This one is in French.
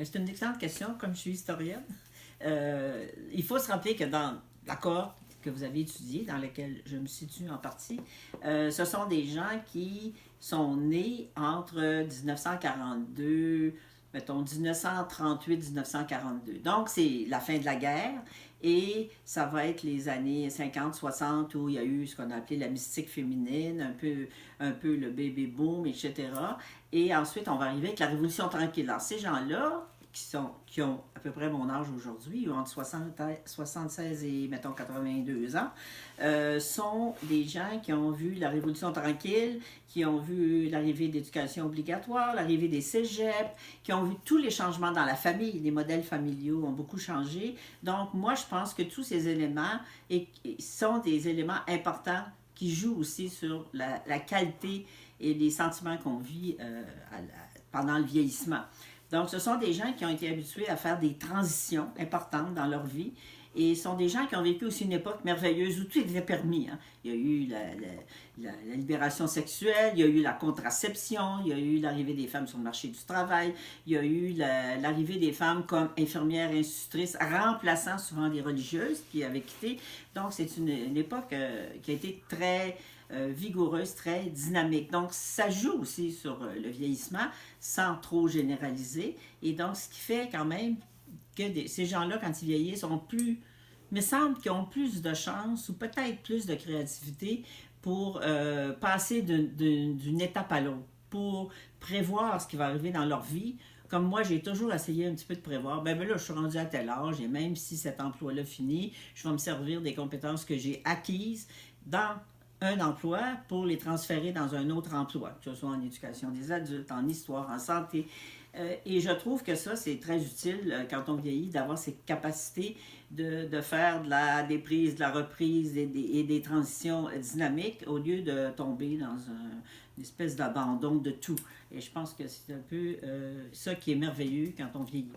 C'est une excellente question, comme je suis historienne. Il faut se rappeler que dans la cohorte que vous avez étudiée, dans laquelle je me situe en partie, ce sont des gens qui sont nés entre 1942, mettons 1938-1942. Donc, c'est la fin de la guerre et ça va être les années 50-60 où il y a eu ce qu'on a appelé la mystique féminine, un peu le baby boom, etc. Et ensuite, on va arriver avec la Révolution tranquille. Alors, ces gens-là, qui ont à peu près mon âge aujourd'hui, entre 76 et, mettons, 82 ans, sont des gens qui ont vu la Révolution tranquille, qui ont vu l'arrivée de l'éducation obligatoire, l'arrivée des cégeps, qui ont vu tous les changements dans la famille. Les modèles familiaux ont beaucoup changé. Donc, moi, je pense que tous ces éléments sont des éléments importants qui jouent aussi sur la qualité et les sentiments qu'on vit pendant le vieillissement. Donc, ce sont des gens qui ont été habitués à faire des transitions importantes dans leur vie et ce sont des gens qui ont vécu aussi une époque merveilleuse où tout était permis. Hein. Il y a eu la libération sexuelle, il y a eu la contraception, il y a eu l'arrivée des femmes sur le marché du travail, il y a eu l'arrivée des femmes comme infirmières, institutrices, remplaçant souvent des religieuses qui avaient quitté. Donc, c'est une époque qui a été très vigoureuse, très dynamique. Donc, ça joue aussi sur le vieillissement sans trop généraliser. Et donc, ce qui fait quand même que ces gens-là, quand ils vieillissent, sont plus, il me semble qu'ils ont plus de chance ou peut-être plus de créativité pour passer d'une étape à l'autre, pour prévoir ce qui va arriver dans leur vie. Comme moi, j'ai toujours essayé un petit peu de prévoir. Ben là, je suis rendue à tel âge et même si cet emploi-là finit, je vais me servir des compétences que j'ai acquises dans un emploi pour les transférer dans un autre emploi, que ce soit en éducation des adultes, en histoire, en santé. Et je trouve que ça, c'est très utile quand on vieillit, d'avoir ces capacités de faire des prises, de la reprise et des transitions dynamiques au lieu de tomber dans une espèce d'abandon de tout. Et je pense que c'est un peu ça qui est merveilleux quand on vieillit.